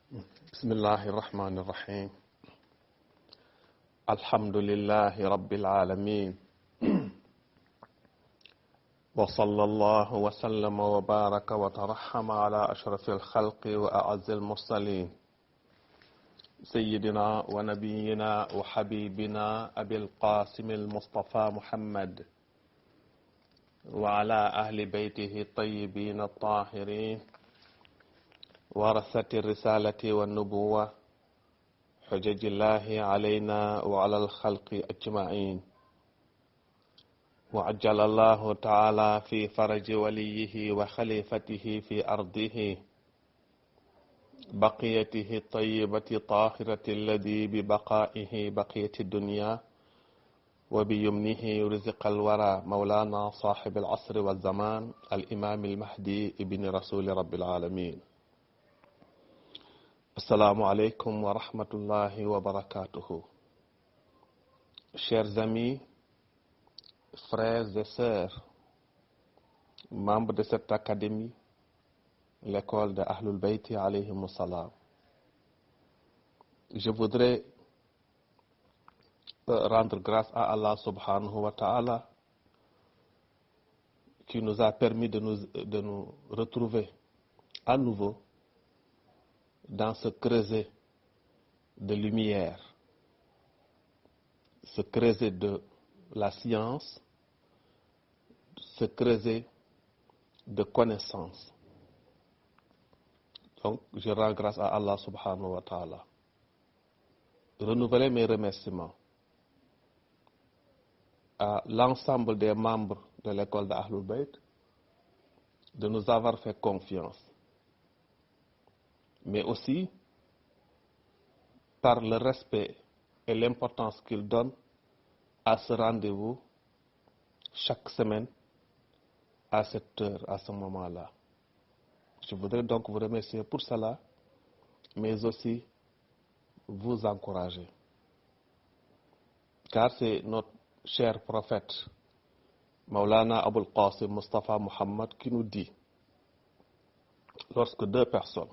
بسم الله الرحمن الرحيم. الحمد لله رب العالمين، وصلى الله وسلم وبارك وترحم على أشرف الخلق وأعز المرسلين سيدنا ونبينا وحبيبنا أبي القاسم المصطفى محمد وعلى أهل بيته الطيبين الطاهرين ورثة الرسالة والنبوة حجج الله علينا وعلى الخلق أجمعين. وعجل الله تعالى في فرج وليه وخليفته في أرضه بقيته الطيبة طاهرة الذي ببقائه بقية الدنيا وبيمنه رزق الورى مولانا صاحب العصر والزمان الإمام المهدي ابن رسول رب العالمين. Assalamu alaikum wa rahmatullahi wa barakatuhu. Chers amis, frères et sœurs, membres de cette académie, l'école de Ahlul Bayti alayhim salam, je voudrais rendre grâce à Allah subhanahu wa ta'ala qui nous a permis de nous retrouver à nouveau dans ce creuset de lumière, ce creuset de la science, ce creuset de connaissance. Donc, je rends grâce à Allah subhanahu wa ta'ala. Renouveler mes remerciements à l'ensemble des membres de l'école de Ahlul Bayt de nous avoir fait confiance, mais aussi par le respect et l'importance qu'ils donnent à ce rendez-vous chaque semaine à cette heure, à ce moment-là. Je voudrais donc vous remercier pour cela, mais aussi vous encourager. Car c'est notre cher prophète, Maulana Abul Qasim Mustafa Muhammad, qui nous dit, lorsque deux personnes,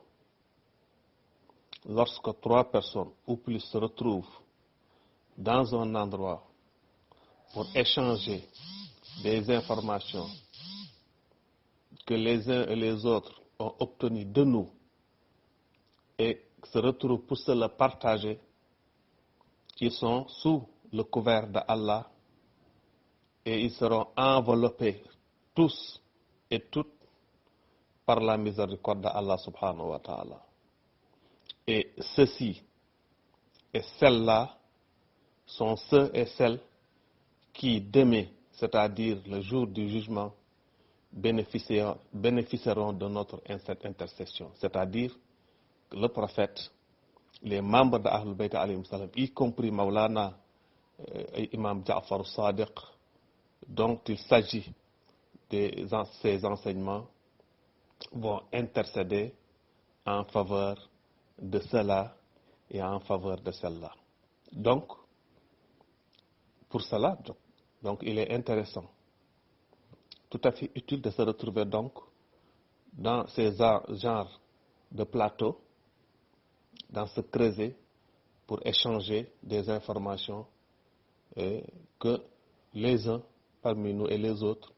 lorsque trois personnes ou plus se retrouvent dans un endroit pour échanger des informations que les uns et les autres ont obtenues de nous et se retrouvent pour se le partager, ils sont sous le couvert d'Allah et ils seront enveloppés tous et toutes par la miséricorde d'Allah subhanahu wa ta'ala. Et ceux-ci et celles-là sont ceux et celles qui demain, c'est-à-dire le jour du jugement, bénéficieront de notre intercession. C'est-à-dire que le prophète, les membres de Ahlul Bayt alayhim salam, y compris Maulana Imam Ja'far al-Sadiq, dont il s'agit de ces enseignements, vont intercéder en faveur de cela et en faveur de celle-là. Donc, pour cela, donc, il est intéressant, tout à fait utile de se retrouver donc dans ces genres de plateaux, dans ce creuset, pour échanger des informations que les uns parmi nous et les autres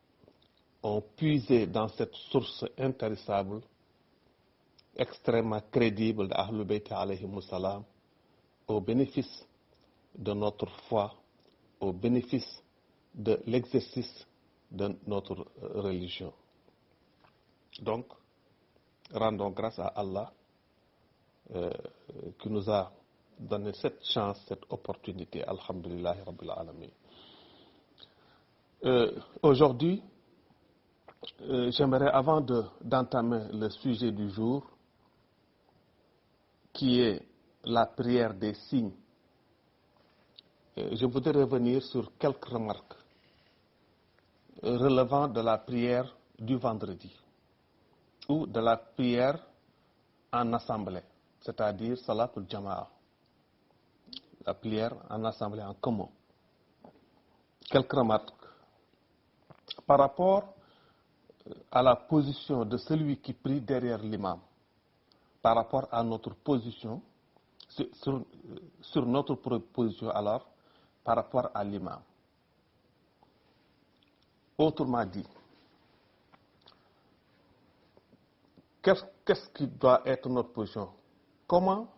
ont puisé dans cette source intarissable, extrêmement crédible d'Ahlul Bayt alayhim salam, au bénéfice de notre foi, au bénéfice de l'exercice de notre religion. Donc, rendons grâce à Allah qui nous a donné cette chance, cette opportunité. Alhamdulillahi Rabbil Alamin. Aujourd'hui, j'aimerais, avant d'entamer le sujet du jour, qui est la prière des signes, je voudrais revenir sur quelques remarques relevant de la prière du vendredi ou de la prière en assemblée, c'est-à-dire Salatul Jama'a, la prière en assemblée en commun. Quelques remarques par rapport à la position de celui qui prie derrière l'imam. par rapport à notre position, sur notre position alors, par rapport à l'imam. Autrement dit, qu'est-ce qui doit être notre position? Comment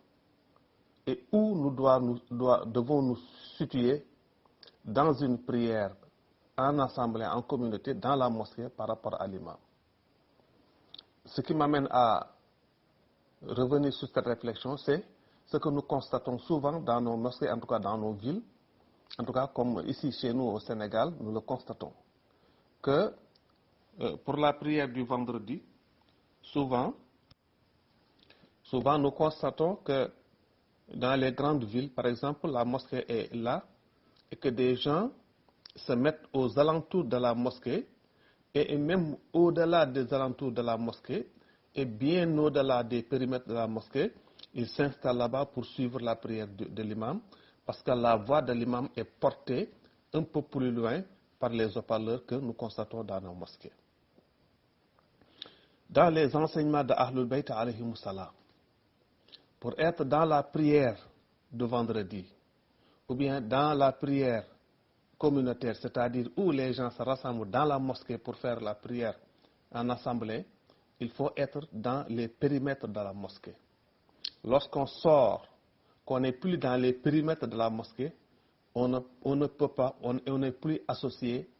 et où devons nous situer dans une prière, en assemblée, en communauté, dans la mosquée par rapport à l'imam? Ce qui m'amène à revenir sur cette réflexion, c'est ce que nous constatons souvent dans nos mosquées, en tout cas dans nos villes, en tout cas comme ici chez nous au Sénégal, nous le constatons, que pour la prière du vendredi, souvent nous constatons que dans les grandes villes, par exemple, la mosquée est là et que des gens se mettent aux alentours de la mosquée et même au-delà des alentours de la mosquée et bien au-delà des périmètres de la mosquée, ils s'installent là-bas pour suivre la prière de l'imam parce que la voix de l'imam est portée un peu plus loin par les haut-parleurs que nous constatons dans nos mosquées. Dans les enseignements de Ahlul Bayt alayhimus salam, pour être dans la prière de vendredi, ou bien dans la prière communautaire, c'est-à-dire où les gens se rassemblent dans la mosquée pour faire la prière en assemblée, il faut être dans les périmètres de la mosquée. Lorsqu'on sort, qu'on n'est plus dans les périmètres de la mosquée, on ne peut pas, on n'est plus associé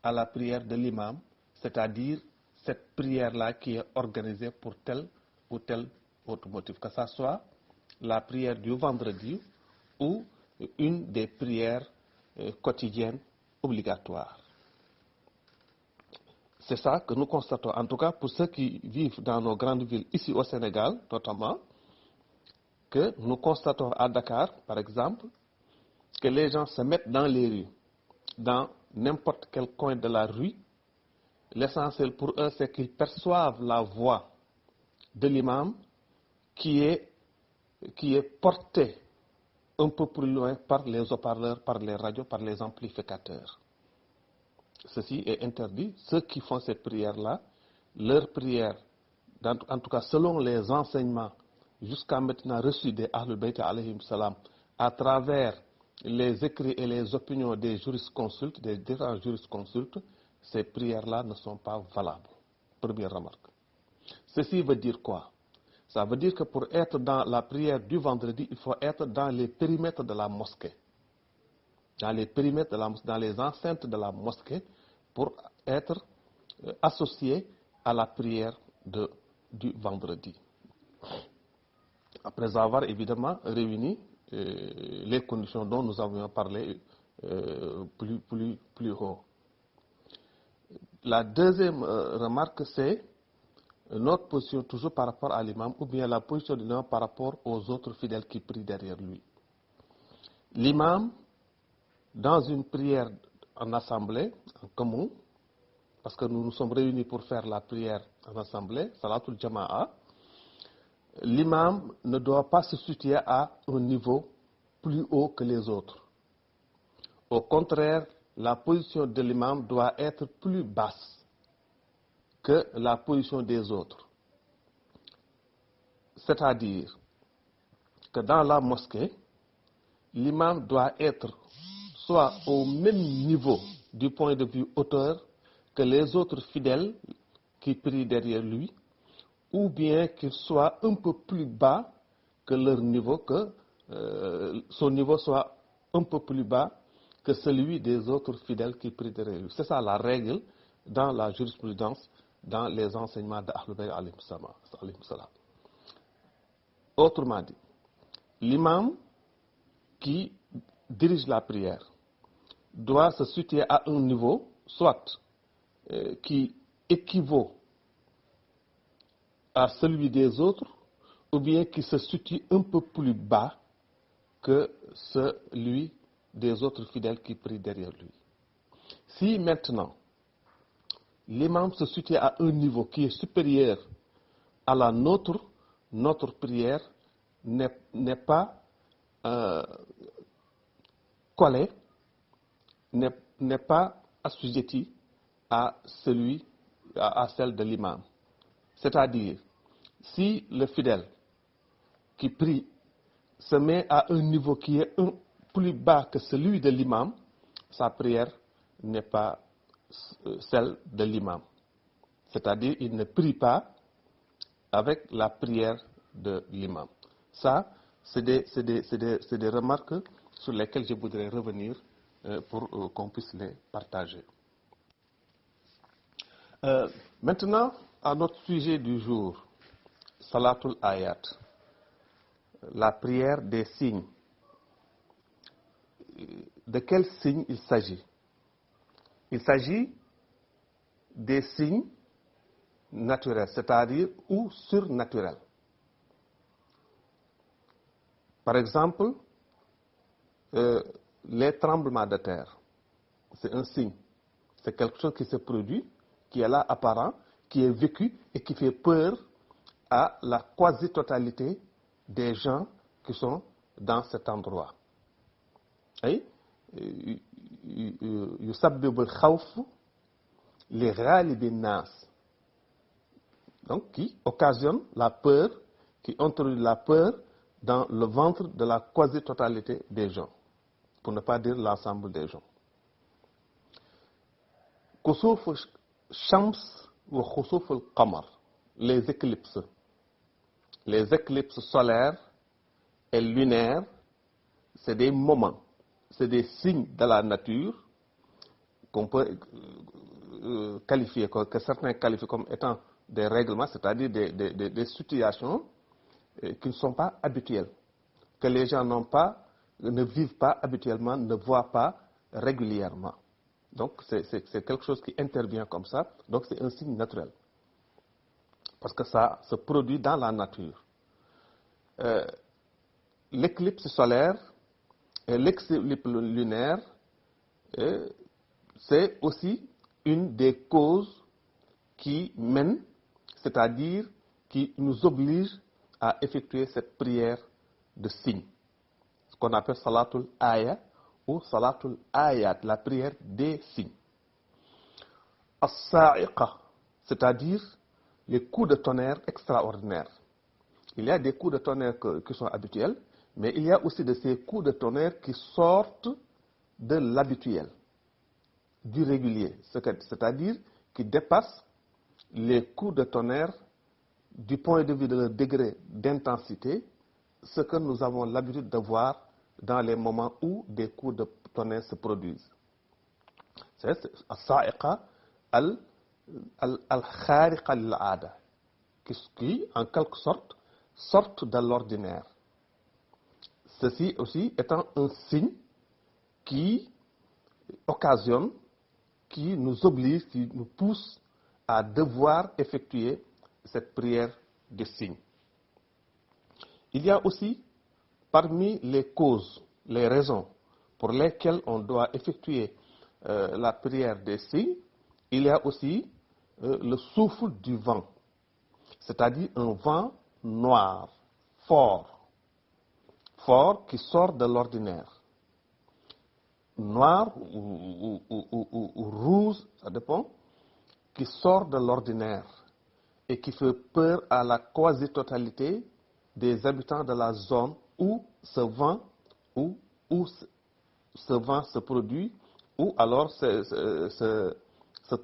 à la prière de l'imam, c'est-à-dire cette prière-là qui est organisée pour tel ou tel autre motif, que ce soit la prière du vendredi ou une des prières quotidiennes obligatoires. C'est ça que nous constatons, en tout cas pour ceux qui vivent dans nos grandes villes, ici au Sénégal notamment, que nous constatons à Dakar, par exemple, que les gens se mettent dans les rues, dans n'importe quel coin de la rue. L'essentiel pour eux, c'est qu'ils perçoivent la voix de l'imam qui est portée un peu plus loin par les haut-parleurs, par les radios, par les amplificateurs. Ceci est interdit. Ceux qui font cette prière-là, leur prière, en tout cas selon les enseignements jusqu'à maintenant reçus des Ahlul Bayt alayhim salam, à travers les écrits et les opinions des jurisconsultes, des différents jurisconsultes, ces prières-là ne sont pas valables. Première remarque. Ceci veut dire quoi? Ça veut dire que pour être dans la prière du vendredi, il faut être dans les périmètres de la mosquée. Dans les périmètres de la mosquée, dans les enceintes de la mosquée, pour être associé à la prière du vendredi. Après avoir évidemment réuni les conditions dont nous avions parlé plus haut. La deuxième remarque, c'est notre position toujours par rapport à l'imam, ou bien la position de l'imam par rapport aux autres fidèles qui prient derrière lui. L'imam, dans une prière en assemblée, en commun, parce que nous nous sommes réunis pour faire la prière en assemblée, Salatul Jama'a, l'imam ne doit pas se situer à un niveau plus haut que les autres. Au contraire, la position de l'imam doit être plus basse que la position des autres. C'est-à-dire que dans la mosquée, l'imam doit être soit au même niveau du point de vue hauteur que les autres fidèles qui prient derrière lui, ou bien qu'il soit un peu plus bas que leur niveau, que son niveau soit un peu plus bas que celui des autres fidèles qui prient derrière lui. C'est ça la règle dans la jurisprudence, dans les enseignements d'Ahlul Bayt alayhim salam. Autrement dit, l'imam qui dirige la prière doit se situer à un niveau, soit qui équivaut à celui des autres, ou bien qui se situe un peu plus bas que celui des autres fidèles qui prient derrière lui. Si maintenant, l'imam se situe à un niveau qui est supérieur à la nôtre, notre prière n'est pas collée, n'est pas assujettie à celle de l'imam. C'est-à-dire, si le fidèle qui prie se met à un niveau qui est plus bas que celui de l'imam, sa prière n'est pas celle de l'imam. C'est-à-dire, il ne prie pas avec la prière de l'imam. Ça, c'est des remarques sur lesquelles je voudrais revenir pour qu'on puisse les partager. Maintenant, à notre sujet du jour, Salatul Ayat, la prière des signes. De quels signes il s'agit? Il s'agit des signes naturels, c'est-à-dire ou surnaturels. Par exemple, les tremblements de terre, c'est un signe. C'est quelque chose qui se produit, qui est là apparent, qui est vécu et qui fait peur à la quasi-totalité des gens qui sont dans cet endroit. يسبب الخوف لغالب الناس. Donc, qui occasionne la peur, qui introduit la peur dans le ventre de la quasi-totalité des gens, pour ne pas dire l'ensemble des gens. Khusuf Shams ou Khusuf al-Qamar, les éclipses solaires et lunaires, c'est des moments, c'est des signes de la nature qu'on peut qualifier, que certains qualifient comme étant des règlements, c'est-à-dire des situations qui ne sont pas habituelles, que les gens ne vivent pas habituellement, ne voient pas régulièrement. Donc c'est quelque chose qui intervient comme ça, donc c'est un signe naturel, parce que ça se produit dans la nature. L'éclipse solaire et l'éclipse lunaire, c'est aussi une des causes qui mène, c'est-à-dire qui nous oblige à effectuer cette prière de signe, ce qu'on appelle Salatul Aya ou Salatul Ayat, la prière des signes. As-Sa'iqa, c'est-à-dire les coups de tonnerre extraordinaires. Il y a des coups de tonnerre qui sont habituels, mais il y a aussi de ces coups de tonnerre qui sortent de l'habituel, du régulier, c'est-à-dire qui dépassent les coups de tonnerre du point de vue de leur degré d'intensité, ce que nous avons l'habitude de voir dans les moments où des coups de tonnerre se produisent. C'est as-sa'iqa al-khariqa lil-'ada, qui, en quelque sorte, sortent de l'ordinaire. Ceci aussi étant un signe qui occasionne, qui nous oblige, qui nous pousse à devoir effectuer cette prière de signe. Il y a aussi, parmi les causes, les raisons pour lesquelles on doit effectuer la prière des signes, il y a aussi le souffle du vent, c'est-à-dire un vent noir, fort qui sort de l'ordinaire. Noir ou rouge, ça dépend, qui sort de l'ordinaire et qui fait peur à la quasi-totalité des habitants de la zone où ce vent se produit, ou alors ce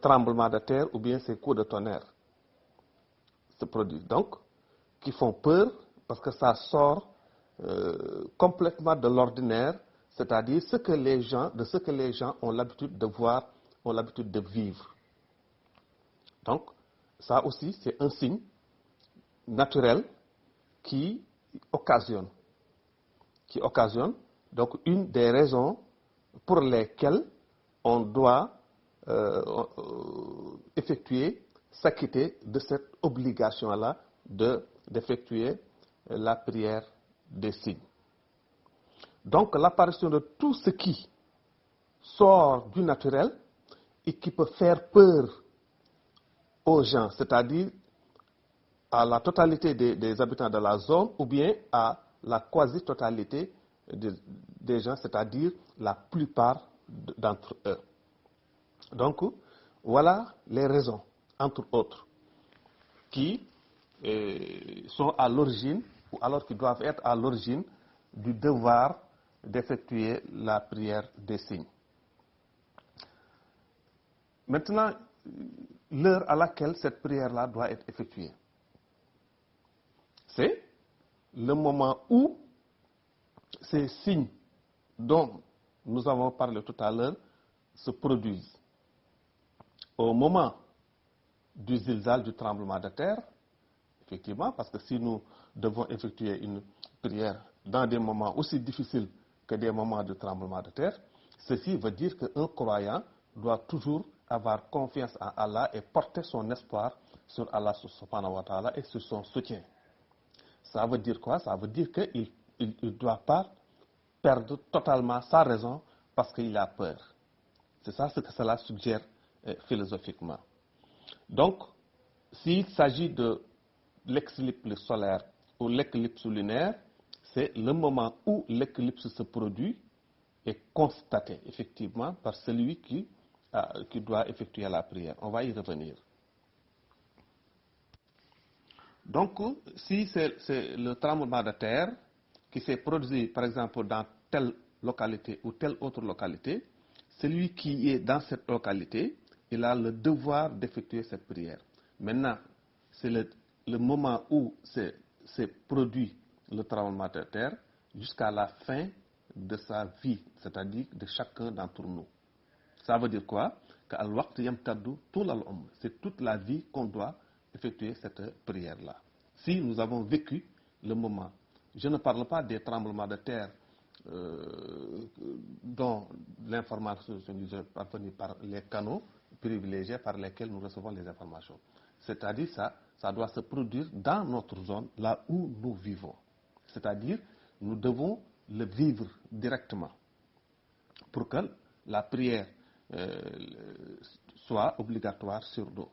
tremblement de terre ou bien ces coups de tonnerre se produisent. Donc, qui font peur parce que ça sort complètement de l'ordinaire, c'est-à-dire de ce que les gens ont l'habitude de voir, ont l'habitude de vivre. Donc, ça aussi, c'est un signe naturel qui occasionne donc une des raisons pour lesquelles on doit s'acquitter de cette obligation-là d'effectuer la prière des signes. Donc, l'apparition de tout ce qui sort du naturel et qui peut faire peur aux gens, c'est-à-dire à la totalité des habitants de la zone ou bien à la quasi-totalité des gens, c'est-à-dire la plupart d'entre eux. Donc, voilà les raisons, entre autres, qui sont à l'origine ou alors qui doivent être à l'origine du devoir d'effectuer la prière des signes. Maintenant, l'heure à laquelle cette prière-là doit être effectuée, c'est le moment où ces signes dont nous avons parlé tout à l'heure se produisent. Au moment du zilzal, du tremblement de terre, effectivement, parce que si nous devons effectuer une prière dans des moments aussi difficiles que des moments de tremblement de terre, ceci veut dire qu'un croyant doit toujours avoir confiance en Allah et porter son espoir sur Allah subhanahu wa ta'ala et sur son soutien. Ça veut dire quoi? Ça veut dire qu'il ne doit pas perdre totalement sa raison parce qu'il a peur. C'est ça ce que cela suggère philosophiquement. Donc, s'il s'agit de l'éclipse solaire ou l'éclipse lunaire, c'est le moment où l'éclipse se produit et constaté effectivement par celui qui doit effectuer la prière. On va y revenir. Donc, si c'est le tremblement de terre qui s'est produit, par exemple, dans telle localité ou telle autre localité, celui qui est dans cette localité, il a le devoir d'effectuer cette prière. Maintenant, c'est le moment où s'est produit le tremblement de terre jusqu'à la fin de sa vie, c'est-à-dire de chacun d'entre nous. Ça veut dire quoi? C'est toute la vie qu'on doit effectuer cette prière-là. Si nous avons vécu le moment, je ne parle pas des tremblements de terre dont l'information nous est parvenue par les canaux privilégiés par lesquels nous recevons les informations. C'est-à-dire ça doit se produire dans notre zone, là où nous vivons. C'est-à-dire, nous devons le vivre directement pour que la prière soit obligatoire sur nous.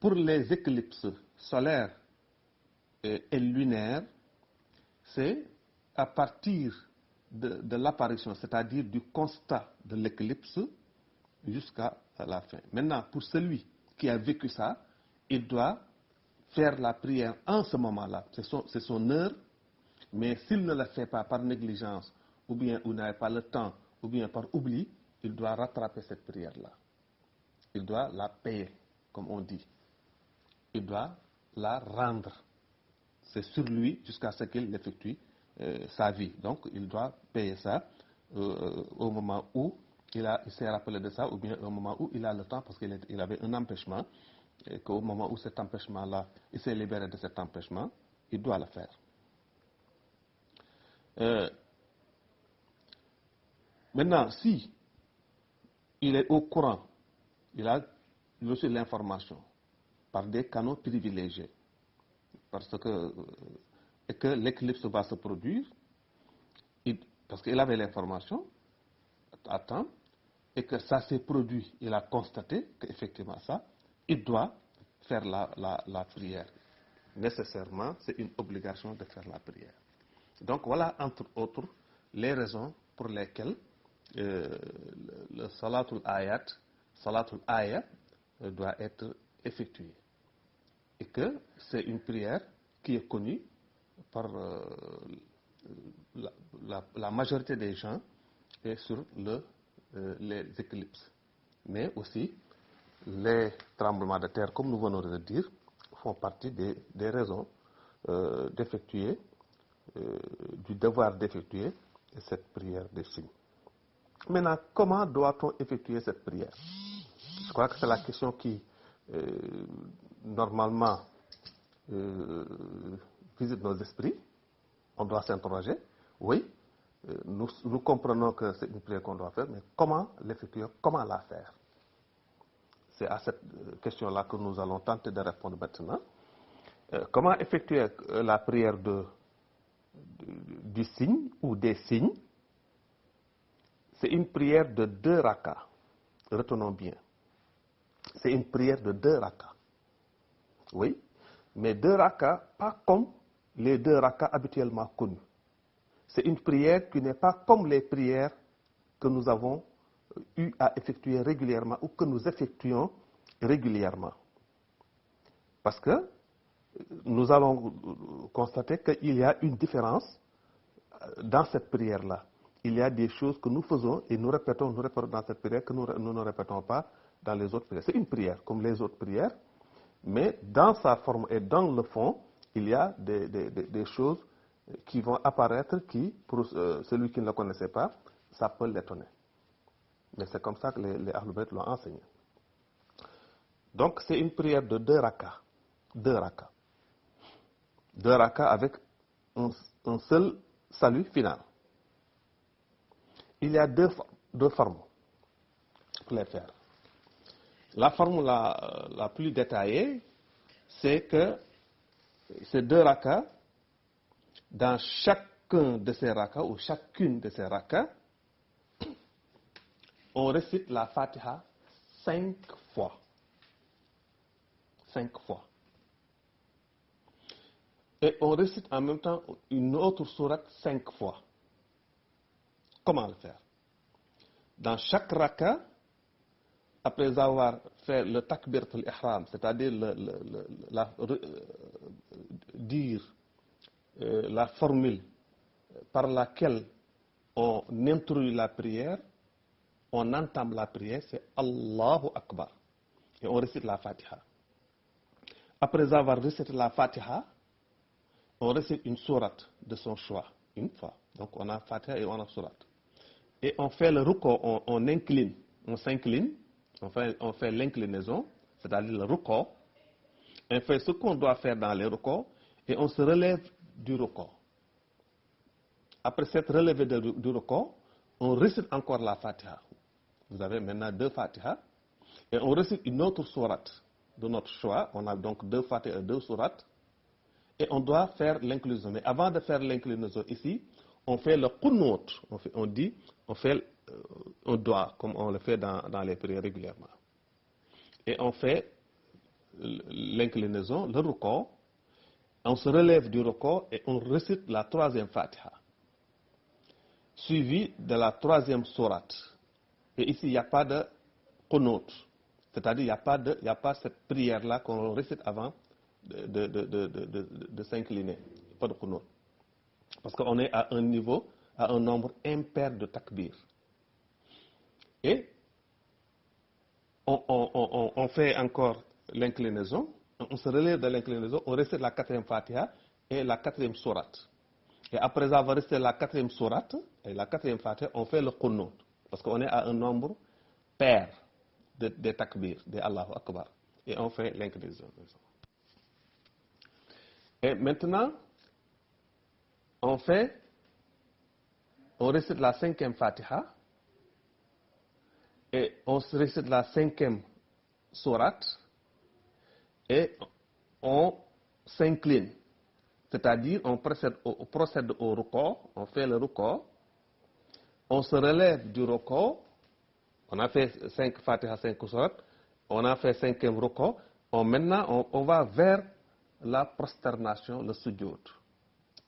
Pour les éclipses solaires et lunaires, c'est à partir de l'apparition, c'est-à-dire du constat de l'éclipse jusqu'à la fin. Maintenant, pour celui qui a vécu ça, il doit faire la prière en ce moment-là. C'est son heure, mais s'il ne la fait pas par négligence, ou bien il n'a pas le temps, ou bien par oubli, il doit rattraper cette prière-là. Il doit la payer, comme on dit. Il doit la rendre. C'est sur lui jusqu'à ce qu'il effectue sa vie. Donc, il doit payer ça au moment où il s'est rappelé de ça, ou bien au moment où il a le temps, parce qu'il avait un empêchement, et qu'au moment où cet empêchement-là, il s'est libéré de cet empêchement, il doit le faire. Maintenant, si il est au courant, il a reçu l'information par des canaux privilégiés, et que l'éclipse va se produire, parce qu'il avait l'information à temps, et que ça s'est produit, il a constaté qu'effectivement ça, il doit faire la prière. Nécessairement, c'est une obligation de faire la prière. Donc voilà, entre autres, les raisons pour lesquelles le salatul ayat doit être effectué. Et que c'est une prière qui est connue par la majorité des gens et sur les éclipses. Mais aussi, les tremblements de terre, comme nous venons de le dire, font partie des raisons d'effectuer, du devoir d'effectuer cette prière des signes. Maintenant, comment doit-on effectuer cette prière? Je crois que c'est la question qui, normalement, visite nos esprits. On doit s'interroger. Oui, nous comprenons que c'est une prière qu'on doit faire, mais comment l'effectuer? Comment la faire? C'est à cette question-là que nous allons tenter de répondre maintenant. Comment effectuer la prière du signe ou des signes? C'est une prière de 2 rakas. Retenons bien. C'est une prière de 2 rakas. Oui, mais 2 rakas, pas comme les 2 rakas habituellement connus. C'est une prière qui n'est pas comme les prières que nous avons eu à effectuer régulièrement ou que nous effectuons régulièrement. Parce que nous allons constater qu'il y a une différence dans cette prière-là. Il y a des choses que nous faisons et nous répétons dans cette prière que nous ne répétons pas dans les autres prières. C'est une prière comme les autres prières, mais dans sa forme et dans le fond, il y a des choses qui vont apparaître qui, pour celui qui ne le connaissait pas, ça peut l'étonner. Mais c'est comme ça que les Ahlul Bayt l'ont enseigné. Donc c'est une prière de 2 rakas. 2 rakas. 2 rakas avec un seul salut final. Il y a deux formes pour les faire. La forme la plus détaillée, c'est que ces 2 rakas, dans chacun de ces rakas ou chacune de ces rakas, on récite la Fatiha 5 fois. 5 fois. Et on récite en même temps une autre sourate 5 fois. Comment le faire? Dans chaque raka, après avoir fait le takbirat al-ihram, c'est-à-dire dire la formule par laquelle on introduit la prière, on entame la prière, c'est Allahu Akbar. Et on récite la Fatiha. Après avoir récité la Fatiha, on récite une sourate de son choix, une fois. Donc on a Fatiha et on a sourate. Et on fait le ruko, on incline, on s'incline, on fait l'inclinaison, c'est-à-dire le ruko. On fait ce qu'on doit faire dans les ruko et on se relève du ruko. Après s'être relevé du ruko, on récite encore la Fatiha. Vous avez maintenant 2 Fatiha et on récite une autre sourate de notre choix. On a donc 2 Fatiha et 2 sourates. Et on doit faire l'inclusion. Mais avant de faire l'inclinaison ici, on fait le qunut. On doit, comme on le fait dans les prières régulièrement. Et on fait l'inclinaison, le ruko. On se relève du ruko et on récite la 3e Fatiha. Suivi de la 3e sourate. Et ici, il n'y a pas de qunut. C'est-à-dire, il n'y a pas cette prière-là qu'on récite avant de s'incliner. Pas de qunut. Parce qu'on est à un niveau, à un nombre impair de takbir. Et on fait encore l'inclinaison, on se relève de l'inclinaison, on récite la 4e Fatiha et la 4e sourate. Et après avoir récité la 4e sourate et la 4e Fatiha, on fait le qunut. Parce qu'on est à un nombre pair de takbir, de Allahu Akbar. Et on fait l'inclinaison. Et maintenant, on récite la 5e Fatiha et on récite la 5e sourate et on s'incline. C'est-à-dire, on procède au ruko, on fait le ruko, on se relève du ruko, on a fait 5 Fatiha, 5 sourates, on a fait 5e ruko, maintenant on va vers la prosternation, le sujoud.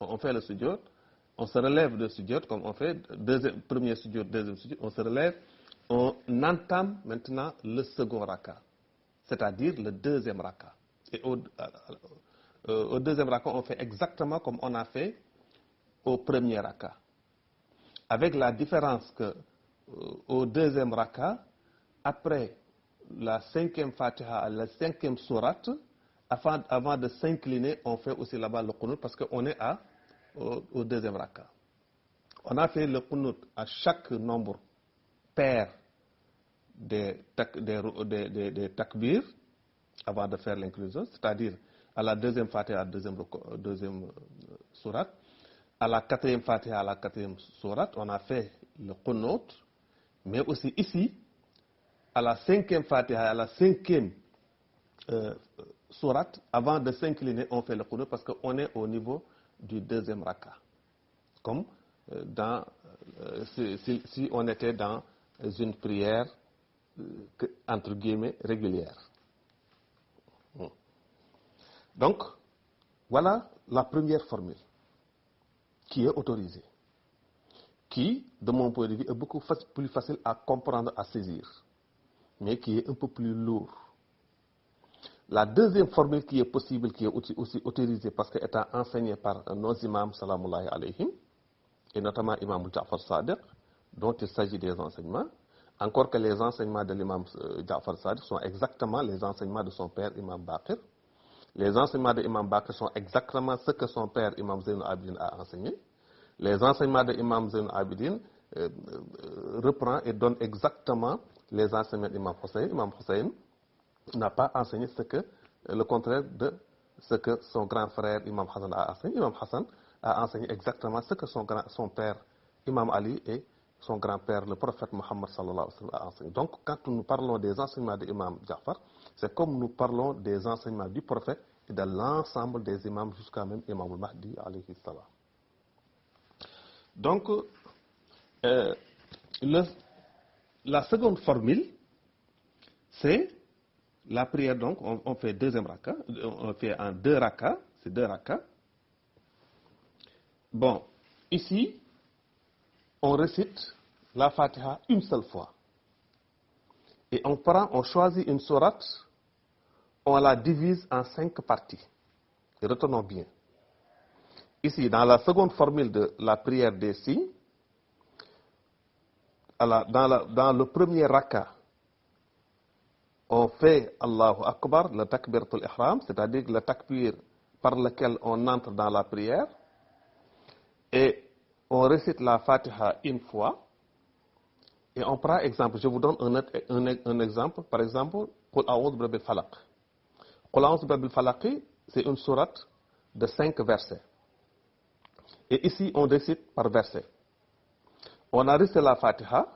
On fait le sujoud, on se relève de sujoud, comme on fait, premier sujoud, deuxième sujoud, on se relève, on entame maintenant le second raka, c'est-à-dire le 2e raka. Et au 2e raka, on fait exactement comme on a fait au premier raka. Avec la différence que au 2e raka, après la 5e Fatiha, la 5e sourate, avant de s'incliner, on fait aussi là-bas le qunut parce qu'on est au 2e raka. On a fait le qunut à chaque nombre pair des takbir avant de faire l'inclusion, c'est-à-dire à la 2e Fatiha, à la 2e sourate, à la 4e Fatiha, à la 4e sourate, on a fait le qunut, mais aussi ici, à la 5e Fatiha, à la 5e sourate, avant de s'incliner, on fait le qunut parce qu'on est au niveau du 2e raka. Comme si on était dans une prière, entre guillemets, régulière. Donc, voilà la première formule qui est autorisée, qui, de mon point de vue, est beaucoup plus facile à comprendre, à saisir, mais qui est un peu plus lourd. La deuxième formule qui est possible, qui est aussi autorisée parce qu'elle est enseignée par nos imams, salamullahi alayhim, et notamment Imam Ja'far Sadiq, dont il s'agit des enseignements, encore que les enseignements de l'imam Ja'far Sadiq sont exactement les enseignements de son père, Imam Baqir. Les enseignements de Imam Baqir sont exactement ce que son père, Imam Zayn al-Abidin, a enseigné. Les enseignements de Imam Zayn al-Abidin reprend et donne exactement les enseignements d'Imam Hussein. Imam Hussein n'a pas enseigné le contraire de ce que son grand frère Imam Hassan a enseigné. Imam Hassan a enseigné exactement ce que son père Imam Ali et son grand-père, le prophète Mohammed sallallahu alayhi wa sallam, a enseigné. Donc, quand nous parlons des enseignements d'Imam Ja'far, c'est comme nous parlons des enseignements du prophète et de l'ensemble des imams jusqu'à même Imam al-Mahdi alayhi salam. Donc, la seconde formule, c'est la prière. Donc, on fait deuxième raka, on fait en 2 rakas, c'est 2 rakas. Bon, ici, on récite la Fatiha une seule fois. Et on choisit une sourate, on la divise en 5 parties. Et retenons bien. Ici, dans la seconde formule de la prière des signes, dans le premier raka, on fait Allahu Akbar, le takbiratul ihram, c'est-à-dire le takbir par lequel on entre dans la prière, et on récite la Fatiha une fois, et on prend exemple. Je vous donne un exemple. Par exemple, Qul a'udhu bi rabbil falaq. Qul a'udhu bi rabbil falaq, c'est une sourate de 5 versets. Et ici, on récite par verset. On a récité la Fatiha,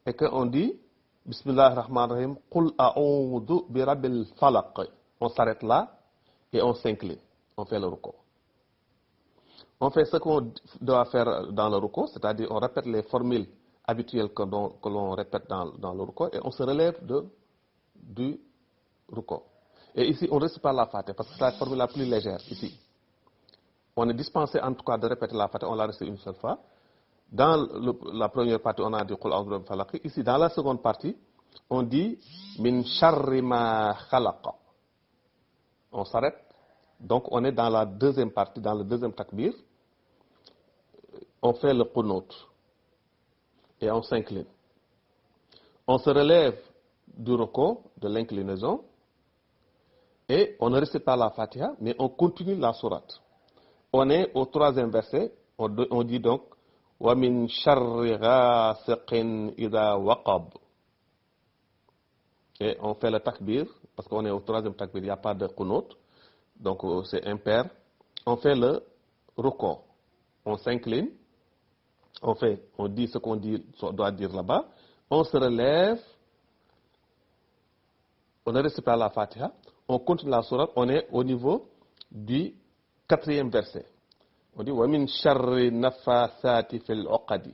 et qu'on dit Bismillah ar-Rahman ar-Rahim, Qul a'udhu bi rabbil falaq. On s'arrête là et on s'incline. On fait le ruku. On fait ce qu'on doit faire dans le ruku, c'est-à-dire on répète les formules habituelles que l'on répète dans le ruku et on se relève du ruku. Et ici, on ne récite pas la Fatiha parce que c'est la formule la plus légère ici. On est dispensé en tout cas de répéter la Fatiha, on l'a récité une seule fois. Dans la première partie, on a dit Qul a'udhu bi rabbil falaq. Ici, dans la seconde partie, on dit Min sharri ma khalaqa. On s'arrête. Donc, on est dans la deuxième partie, dans le deuxième takbir. On fait le qunut. Et on s'incline. On se relève du ruku, de l'inclinaison. Et on ne récite pas la Fatiha, mais on continue la sourate. On est au 3e verset. On dit donc Wa min sharri ghasiqin idha waqab. Et on fait le takbir, parce qu'on est au 3e takbir, il n'y a pas de qunut. Donc c'est impair. On fait le ruku. On s'incline. On dit ce qu'on doit dire là-bas. On se relève. On ne récite pas la Fatiha. On continue la sourate. On est au niveau du 4e verset. On dit wa min sharri nafathati fil uqadi.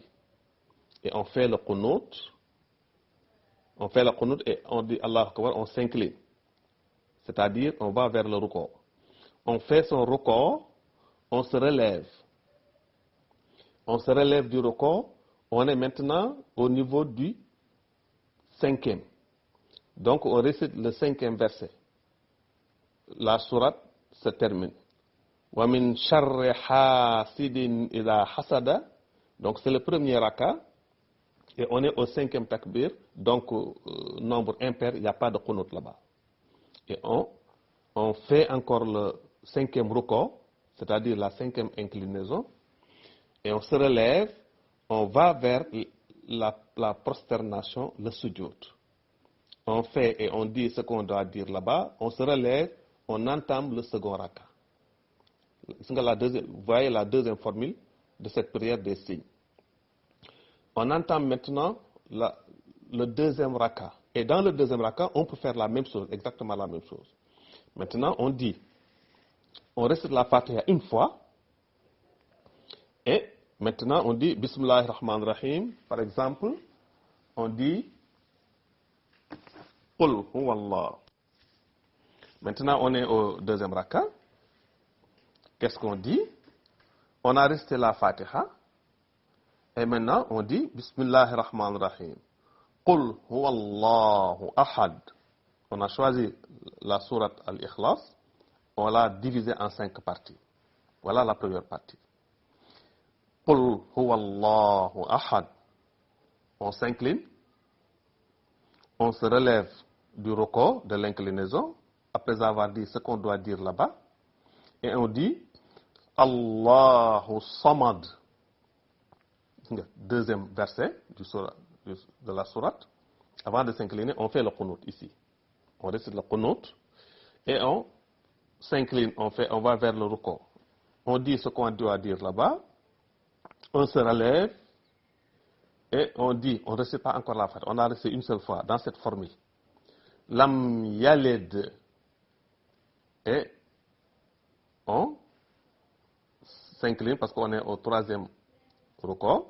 Et on fait le qunut. On fait le qunut et on dit Allahu Akbar, on s'incline. C'est-à-dire, on va vers le ruku. On fait son ruku, on se relève. On se relève du ruku, on est maintenant au niveau du 5e. Donc, on récite le 5e verset. La sourate se termine. Wa min sharri hasidin idha hasada. Donc, c'est le premier raka. Et on est au 5e takbir. Donc, nombre impair, il n'y a pas de qunut là-bas. Et on fait encore le 5e ruku, c'est-à-dire la 5e inclinaison. Et on se relève, on va vers la prosternation, le sujoud. On fait et on dit ce qu'on doit dire là-bas, on se relève, on entame le second raka. Vous voyez la deuxième formule de cette prière des signes. On entame maintenant le deuxième raka. Et dans le deuxième raka, on peut faire la même chose, exactement la même chose. Maintenant, on récite la Fatiha une fois. Et maintenant, on dit Bismillahir Rahmanir Rahim. Par exemple, on dit Qul huwallah. Maintenant, on est au deuxième raka. Qu'est-ce qu'on dit? On a récité la Fatiha. Et maintenant, on dit Bismillahir Rahmanir Rahim. Qul huwallahu ahad. on a choisi la sourate Al-Ikhlas, on l'a divisée en 5 parties. Voilà la première partie. Qul huwallahu ahad. On s'incline, on se relève du rukû, de l'inclinaison, après avoir dit ce qu'on doit dire là-bas, et on dit Allahu samad. Deuxième verset de la sourate. Avant de s'incliner, on fait le qunut ici. On récite le qunut et on s'incline, on va vers le rukû. On dit ce qu'on doit dire là-bas, on se relève et on dit, on ne récite pas encore la phrase, on a récité une seule fois dans cette formule. Lam yalid, et on s'incline parce qu'on est au 3e rukû.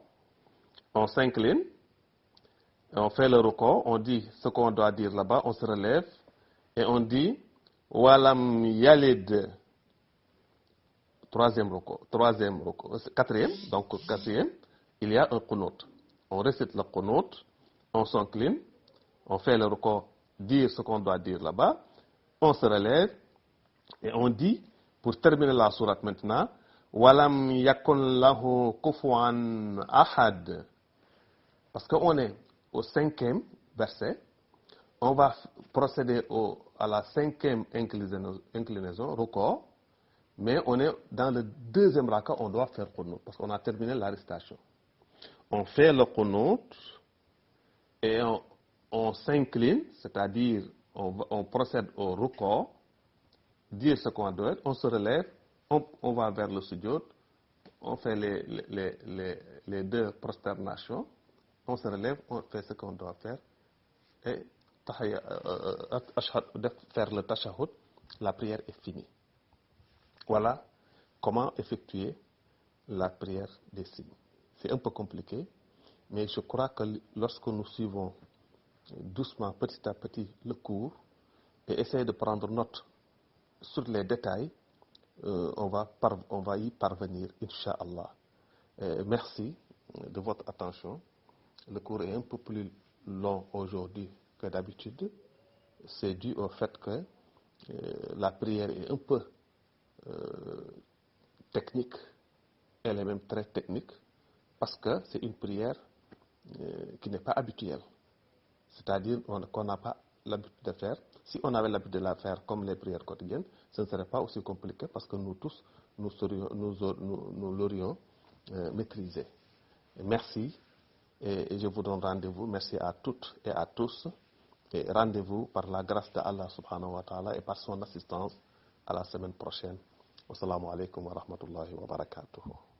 On s'incline, on fait le rukû, on dit ce qu'on doit dire là-bas, on se relève et on dit walam yalid. 3e rukû, 4e, donc 4e, il y a un qunut. On récite le qunut, on s'incline, on fait le rukû, dire ce qu'on doit dire là-bas, on se relève et on dit, pour terminer la sourate maintenant, walam yakun lahu kufuwan ahad. Parce qu'on est au 5e verset, on va procéder à la 5e inclinaison, rukû, mais on est dans le 2e raka, on doit faire qunut, parce qu'on a terminé la récitation. On fait le qunut et on s'incline, c'est-à-dire on procède au rukû, dire ce qu'on doit, on se relève, on va vers le sujoud, on fait les 2 prosternations, on se relève, on fait ce qu'on doit faire, et faire le tashahhud, la prière est finie. Voilà comment effectuer la prière des signes. C'est un peu compliqué, mais je crois que lorsque nous suivons doucement, petit à petit, le cours, et essayer de prendre note sur les détails, on va y parvenir, Inch'Allah. Merci de votre attention. Le cours est un peu plus long aujourd'hui que d'habitude. C'est dû au fait que la prière est un peu technique, elle est même très technique, parce que c'est une prière qui n'est pas habituelle. C'est-à-dire qu'on n'a pas l'habitude de faire. Si on avait l'habitude de la faire comme les prières quotidiennes, ce ne serait pas aussi compliqué parce que nous tous, nous l'aurions maîtrisé. Merci et je vous donne rendez-vous. Merci à toutes et à tous. Et rendez-vous par la grâce d'Allah subhanahu wa ta'ala et par son assistance à la semaine prochaine. Wassalamu alaikum wa rahmatullahi wa barakatuhu.